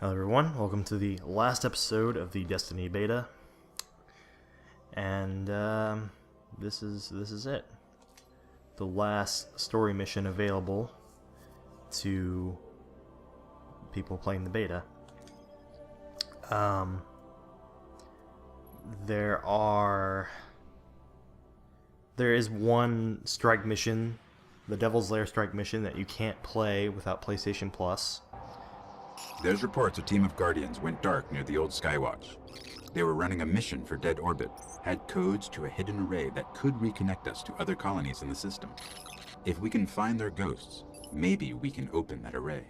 Hello everyone, welcome to the last episode of the Destiny beta, and this is it. The last story mission available to people playing the beta. There is one strike mission, the Devil's Lair strike mission, that you can't play without PlayStation Plus. There's reports a team of Guardians went dark near the old Skywatch. They were running a mission for Dead Orbit, had codes to a hidden array that could reconnect us to other colonies in the system. If we can find their ghosts, maybe we can open that array.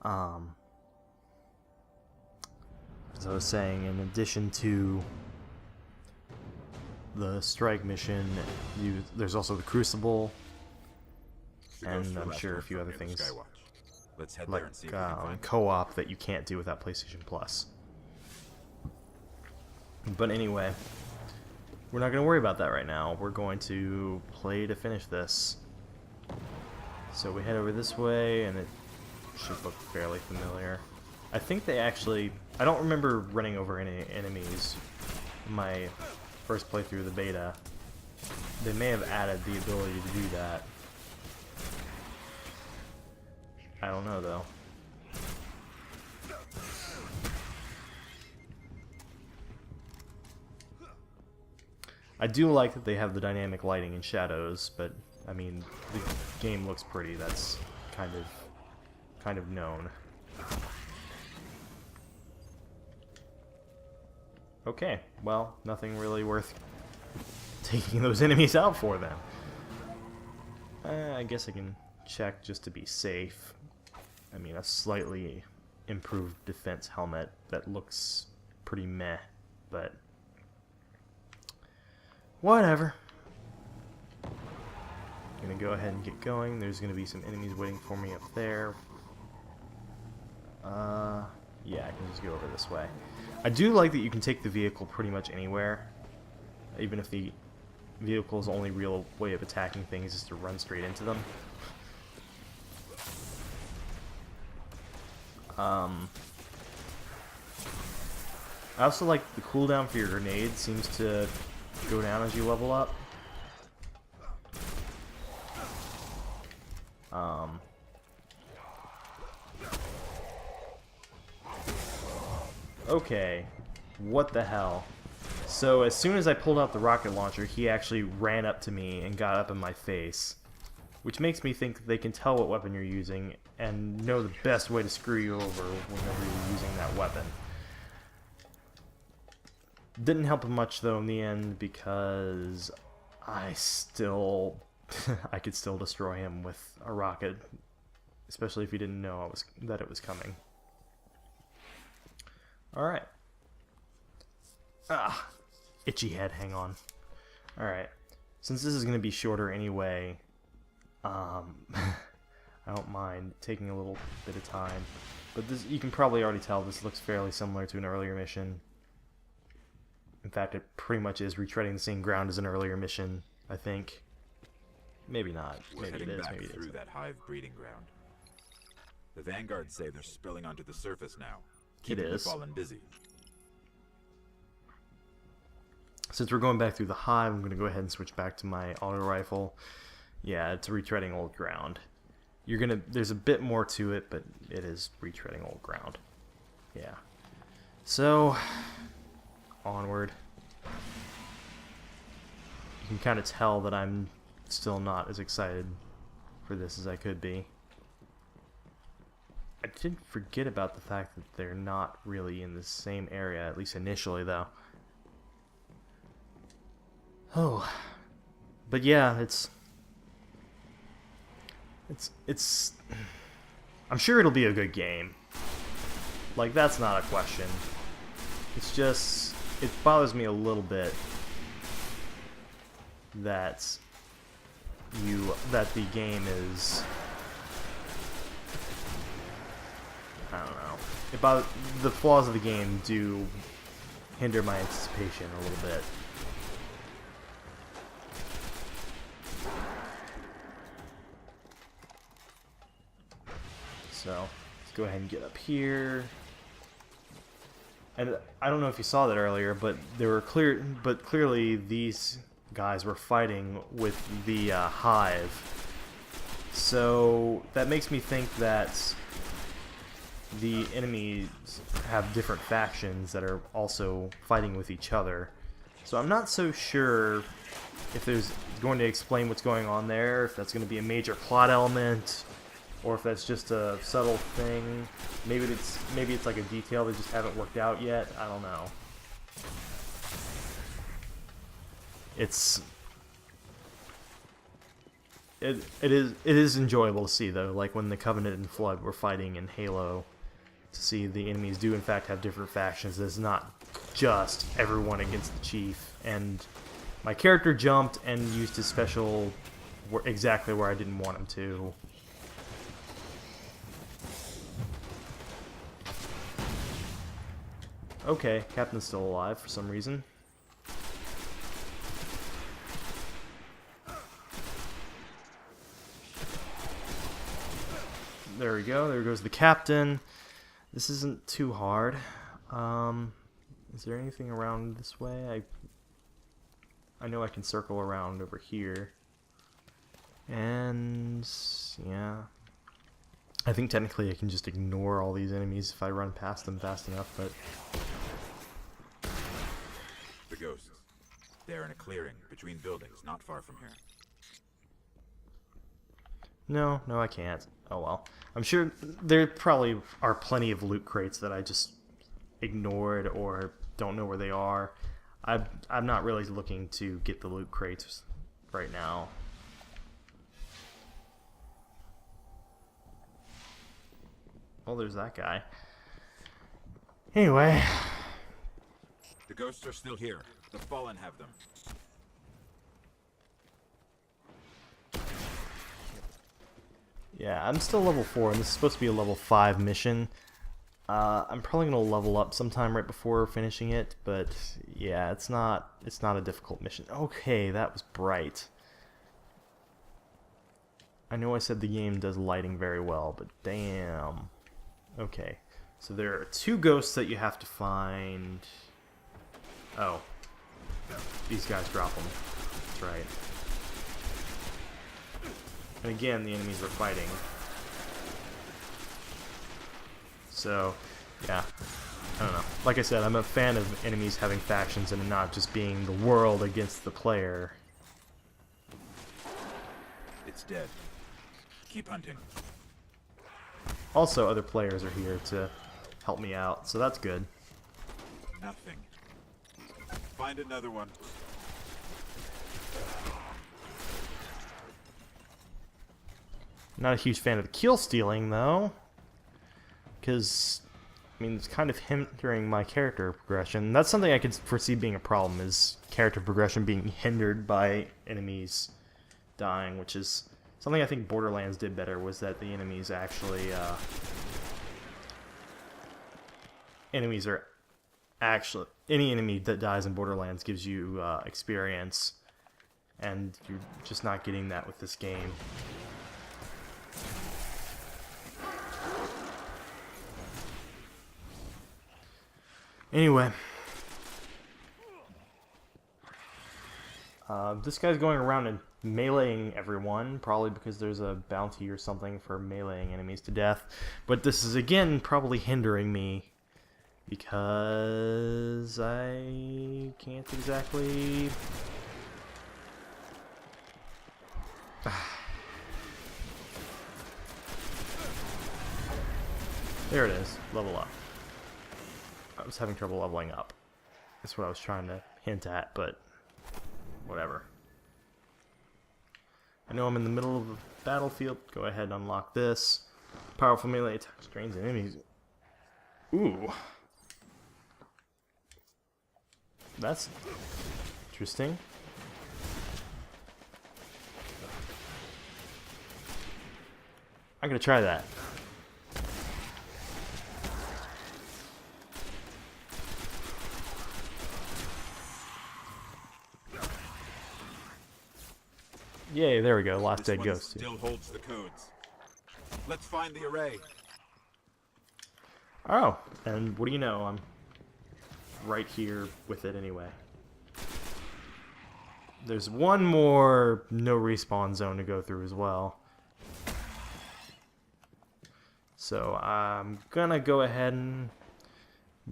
As I was saying, in addition to the strike mission, there's also the Crucible, and I'm sure a few other things, Let's head like there and see if we can find co-op that you can't do without PlayStation Plus. But anyway, we're not going to worry about that right now. We're going to play to finish this. So we head over this way, and it should look fairly familiar. I think they actually... I don't remember running over any enemies in my first playthrough of the beta. They may have added the ability to do that. I don't know, though. I do like that they have the dynamic lighting and shadows, but I mean, the game looks pretty. That's kind of known. Okay, well, nothing really worth taking those enemies out for then. I guess I can check just to be safe. I mean, a slightly improved defense helmet that looks pretty meh, but whatever. Gonna go ahead and get going. There's gonna be some enemies waiting for me up there. Yeah, I can just go over this way. I do like that you can take the vehicle pretty much anywhere, even if the vehicle's only real way of attacking things is to run straight into them. I also like the cooldown for your grenade seems to go down as you level up. Okay, what the hell? So as soon as I pulled out the rocket launcher, he actually ran up to me and got up in my face, which makes me think that they can tell what weapon you're using and know the best way to screw you over whenever you're using that weapon. Didn't help him much though in the end, because I could still destroy him with a rocket, especially if he didn't know that it was coming. Alright. Itchy head, hang on. Alright. Since this is going to be shorter anyway, I don't mind taking a little bit of time. But this, you can probably already tell this looks fairly similar to an earlier mission. In fact, it pretty much is retreading the same ground as an earlier mission, I think. Maybe not. We're Maybe it heading is, back maybe it through isn't. that hive breeding ground. The Vanguards say they're spilling onto the surface now. Keeping is. the Fallen busy. Since we're going back through the hive, I'm going to go ahead and switch back to my auto rifle. Yeah, it's retreading old ground. There's a bit more to it, but it is retreading old ground. Yeah. So, onward. You can kind of tell that I'm still not as excited for this as I could be. I did forget about the fact that they're not really in the same area, at least initially, though. Oh, but yeah, it's I'm sure it'll be a good game. Like, that's not a question. It's just, it bothers me a little bit that the game is, I don't know. The flaws of the game do hinder my anticipation a little bit. So let's go ahead and get up here. And I don't know if you saw that earlier, but clearly these guys were fighting with the hive. So that makes me think that the enemies have different factions that are also fighting with each other. So I'm not so sure if there's going to explain what's going on there, if that's going to be a major plot element, or if that's just a subtle thing. Maybe it's like a detail that just haven't worked out yet. I don't know. It is enjoyable to see though, like when the Covenant and Flood were fighting in Halo, to see the enemies do in fact have different factions. It's not just everyone against the chief. And my character jumped and used his special exactly where I didn't want him to. Okay, Captain's still alive for some reason. There we go, there goes the Captain. This isn't too hard. Is there anything around this way? I know I can circle around over here. And yeah. I think technically I can just ignore all these enemies if I run past them fast enough, but... The ghosts. They're in a clearing between buildings, not far from here. No, I can't. Oh well. I'm sure there probably are plenty of loot crates that I just ignored or don't know where they are. I'm not really looking to get the loot crates right now. Well, there's that guy. Anyway. The ghosts are still here. The Fallen have them. Yeah, I'm still level 4, and this is supposed to be a level 5 mission. I'm probably going to level up sometime right before finishing it, but yeah, it's not a difficult mission. Okay, that was bright. I know I said the game does lighting very well, but damn. Okay, so there are 2 ghosts that you have to find. Oh, these guys drop them. That's right. And again, the enemies are fighting. So, yeah. I don't know. Like I said, I'm a fan of enemies having factions and not just being the world against the player. It's dead. Keep hunting. Also, other players are here to help me out, so that's good. Nothing. Find another one. Not a huge fan of the kill stealing, though. Because, I mean, it's kind of hindering my character progression. That's something I could foresee being a problem, is character progression being hindered by enemies dying, which is something I think Borderlands did better, was that the enemies actually, any enemy that dies in Borderlands gives you experience, and you're just not getting that with this game. Anyway, this guy's going around and meleeing everyone, probably because there's a bounty or something for meleeing enemies to death. But this is, again, probably hindering me, because I can't exactly... There it is, level up. I was having trouble leveling up. That's what I was trying to hint at, but whatever. I know I'm in the middle of the battlefield. Go ahead and unlock this. Powerful melee attacks drains enemies. Ooh. That's interesting. I'm gonna try that. Yay, there we go. Last dead ghost. Still holds the codes. Let's find the array. Oh, and what do you know? I'm right here with it anyway. There's one more no respawn zone to go through as well. So I'm gonna go ahead and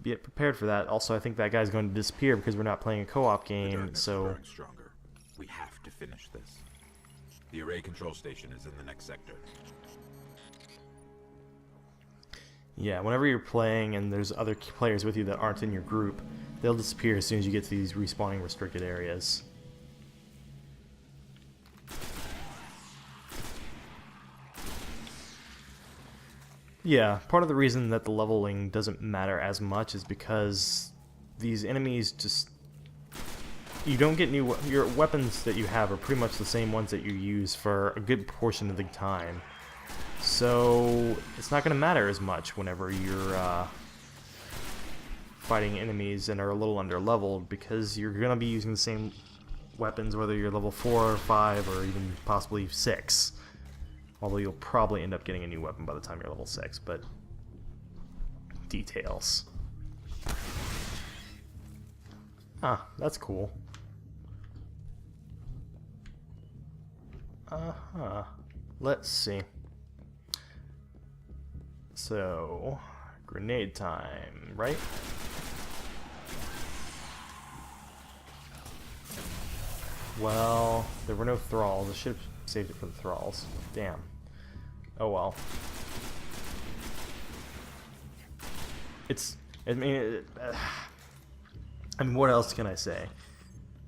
be prepared for that. Also, I think that guy's going to disappear because we're not playing a co-op game, so... growing stronger. We have to finish this. The array control station is in the next sector. Yeah, whenever you're playing and there's other players with you that aren't in your group, they'll disappear as soon as you get to these respawning restricted areas. Yeah, part of the reason that the leveling doesn't matter as much is because these enemies just... You don't get new... Your weapons that you have are pretty much the same ones that you use for a good portion of the time. So it's not going to matter as much whenever you're fighting enemies and are a little under-leveled, because you're going to be using the same weapons whether you're level 4 or 5 or even possibly 6. Although you'll probably end up getting a new weapon by the time you're level 6, but details. Ah, that's cool. Uh-huh. Let's see. So, grenade time, right? Well, there were no thralls. I should have saved it for the thralls. Damn. Oh well. It's... I mean, what else can I say?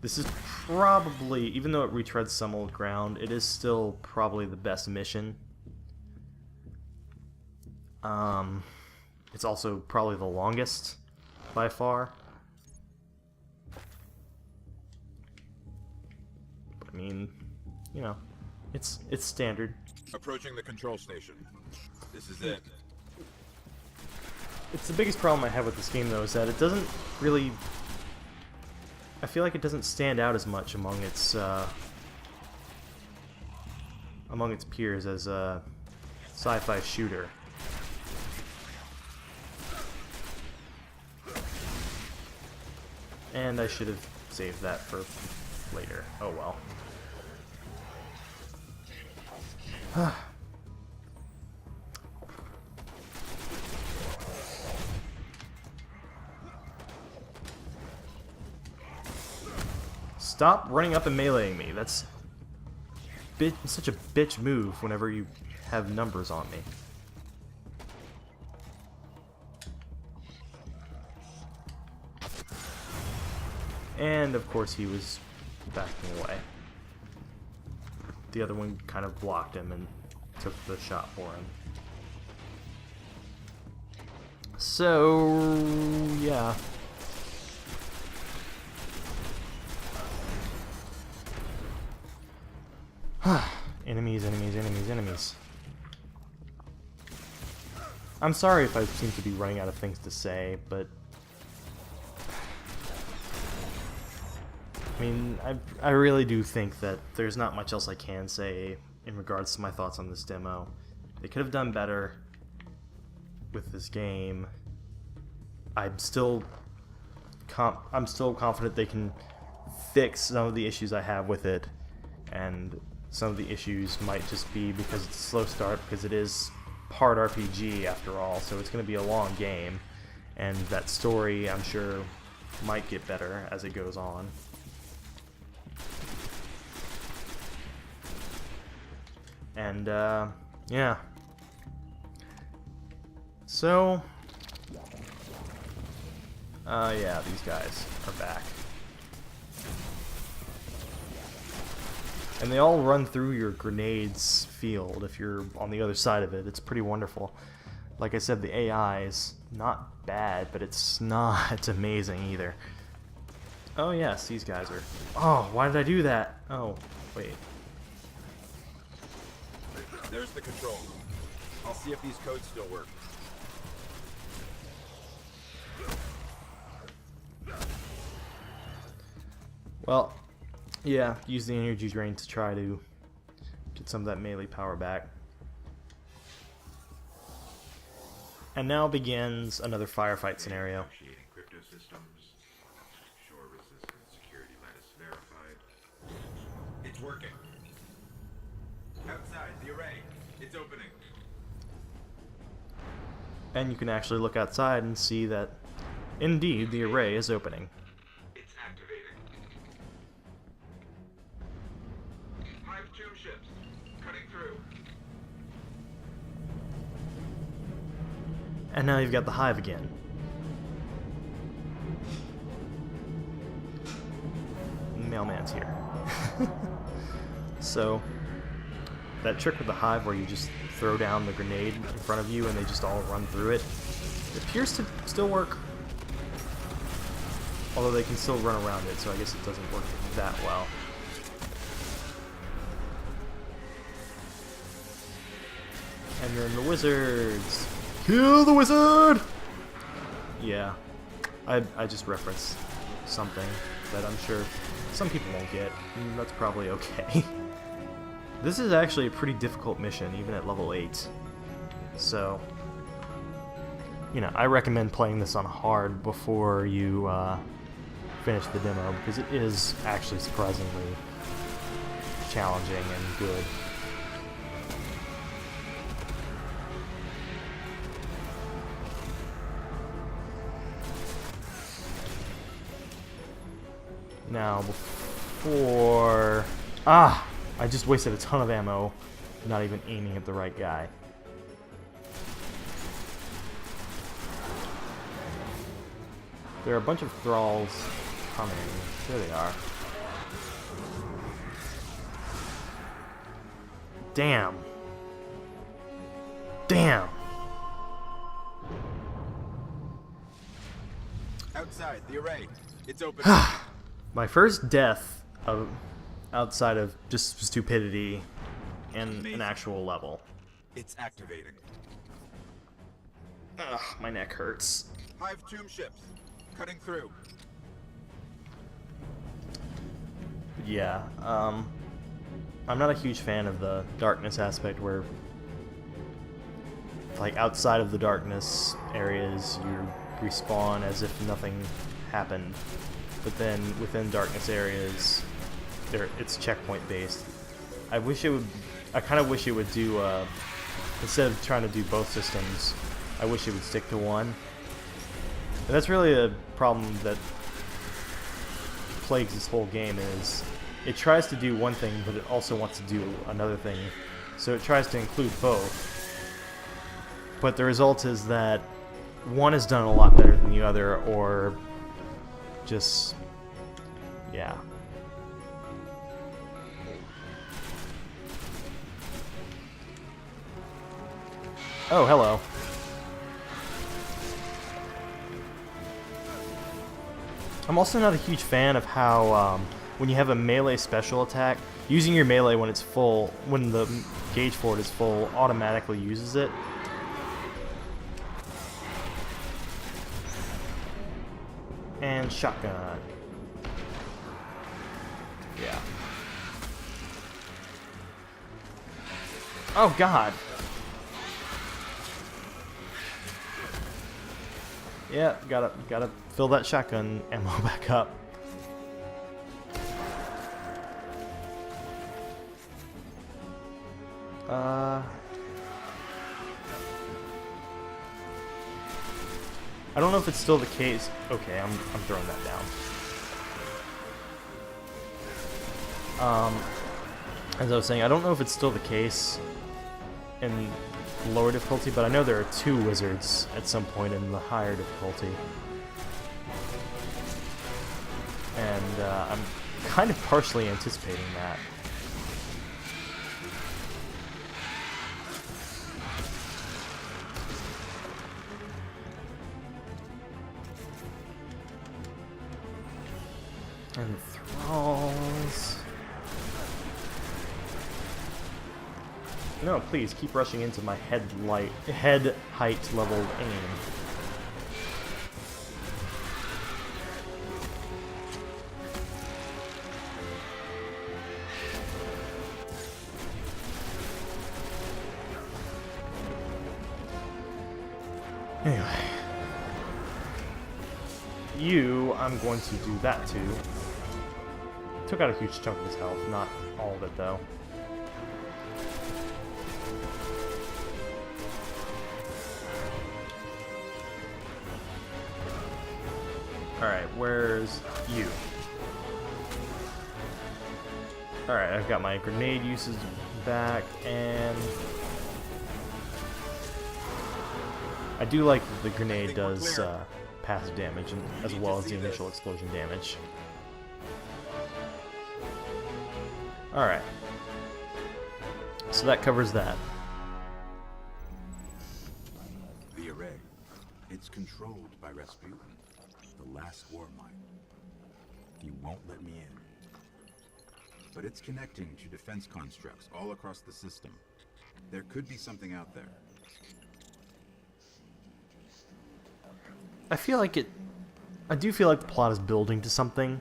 This is probably, even though it retreads some old ground, it is still probably the best mission. It's also probably the longest by far. But, I mean, you know, it's standard. Approaching the control station. This is it. It's the biggest problem I have with this game, though, is that it doesn't really... I feel like it doesn't stand out as much among its peers as a sci-fi shooter. And I should have saved that for later. Oh well. Stop running up and meleeing me. That's such a bitch move whenever you have numbers on me. And of course he was backing away. The other one kind of blocked him and took the shot for him. So, yeah. Enemies, enemies, enemies, enemies. I'm sorry if I seem to be running out of things to say, but... I mean, I really do think that there's not much else I can say in regards to my thoughts on this demo. They could have done better with this game. I'm still confident they can fix some of the issues I have with it, and some of the issues might just be because it's a slow start, because it is part RPG after all, so it's going to be a long game, and that story, I'm sure, might get better as it goes on. And, yeah. So, yeah, these guys are back. And they all run through your grenades field if you're on the other side of it. It's pretty wonderful. Like I said, the AI is not bad, but it's not amazing either. Oh yes, these guys are... Oh, why did I do that? Oh, wait. There's the control room. I'll see if these codes still work. Well, yeah, use the energy drain to try to get some of that melee power back. And now begins another firefight scenario. Initiating crypto systems. Shore resistant security lattice verified. It's working. Outside the array. It's opening. And you can actually look outside and see that, indeed, the array is opening. It's activating. Hive tomb ships. Cutting through. And now you've got the hive again. Mailman's here. So, that trick with the hive where you just throw down the grenade in front of you and they just all run through it, it appears to still work. Although they can still run around it, so I guess it doesn't work that well. And then the wizards. Kill the wizard! Yeah, I just referenced something that I'm sure some people won't get, and that's probably okay. This is actually a pretty difficult mission, even at level 8. So, you know, I recommend playing this on hard before you finish the demo, because it is actually surprisingly challenging and good. Now, before... I just wasted a ton of ammo, not even aiming at the right guy. There are a bunch of thralls coming. There they are. Damn. Damn. Outside the array. It's open. My first death outside of just stupidity and an actual level. It's activating. Ugh, my neck hurts. Hive tomb ships. Cutting through. Yeah, I'm not a huge fan of the darkness aspect where, like, outside of the darkness areas, you respawn as if nothing happened. But then within darkness areas, it's checkpoint based. I kind of wish it would do, instead of trying to do both systems, I wish it would stick to one. And that's really a problem that plagues this whole game, is it tries to do one thing, but it also wants to do another thing. So it tries to include both. But the result is that one is done a lot better than the other, or just, yeah. Oh, hello. I'm also not a huge fan of how, when you have a melee special attack, using your melee when it's full, when the gauge for it is full, automatically uses it. And shotgun. Yeah. Oh god. Yeah, gotta fill that shotgun ammo back up. I don't know if it's still the case. Okay, I'm throwing that down. As I was saying, I don't know if it's still the case in lower difficulty, but I know there are 2 wizards at some point in the higher difficulty. And I'm kind of partially anticipating that. And thralls. No, please keep rushing into my head height leveled aim. Anyway. I'm going to do that too. Took out a huge chunk of his health, not all of it though. Alright, where's you? Alright, I've got my grenade uses back, and I do like that the grenade does passive damage as well as the initial explosion damage. Alright. So that covers that. The array. It's controlled by Rasputin, the last Warmind. He won't let me in. But it's connecting to defense constructs all across the system. There could be something out there. I do feel like the plot is building to something.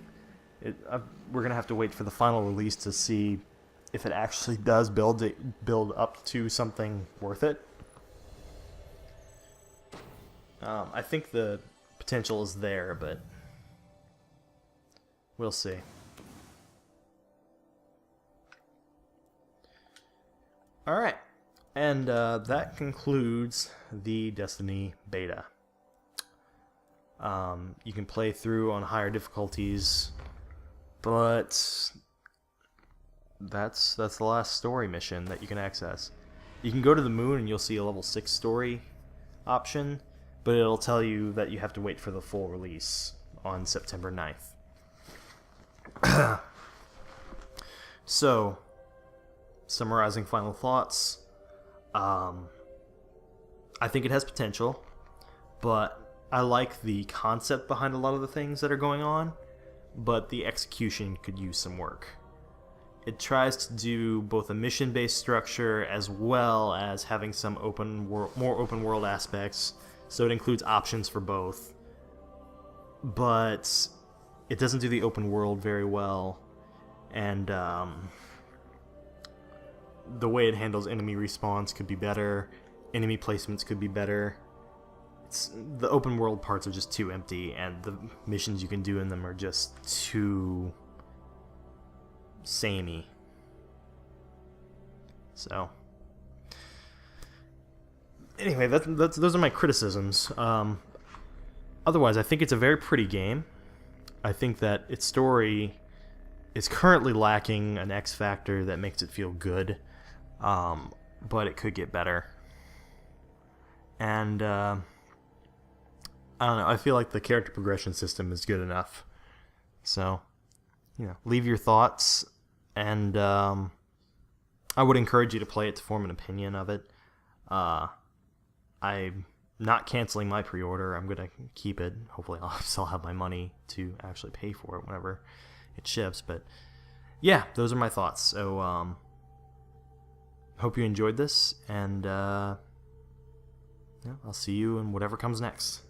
We're gonna have to wait for the final release to see if it actually does build up to something worth it. I think the potential is there, but we'll see. Alright, and that concludes the Destiny beta. You can play through on higher difficulties, but that's the last story mission that you can access. You can go to the moon and you'll see a level 6 story option, but it'll tell you that you have to wait for the full release on September 9th. So, summarizing final thoughts, I think it has potential, but I like the concept behind a lot of the things that are going on, but the execution could use some work. It tries to do both a mission-based structure as well as having some more open world aspects, so it includes options for both. But it doesn't do the open world very well, and the way it handles enemy respawns could be better, enemy placements could be better. The open world parts are just too empty, and the missions you can do in them are just too samey. So, anyway, those are my criticisms. Otherwise, I think it's a very pretty game. I think that its story is currently lacking an X factor that makes it feel good, but it could get better. And I don't know, I feel like the character progression system is good enough. So, leave your thoughts, and I would encourage you to play it to form an opinion of it. I'm not canceling my pre-order. I'm going to keep it. Hopefully I'll still have my money to actually pay for it whenever it ships. But yeah, those are my thoughts. So hope you enjoyed this, and I'll see you in whatever comes next.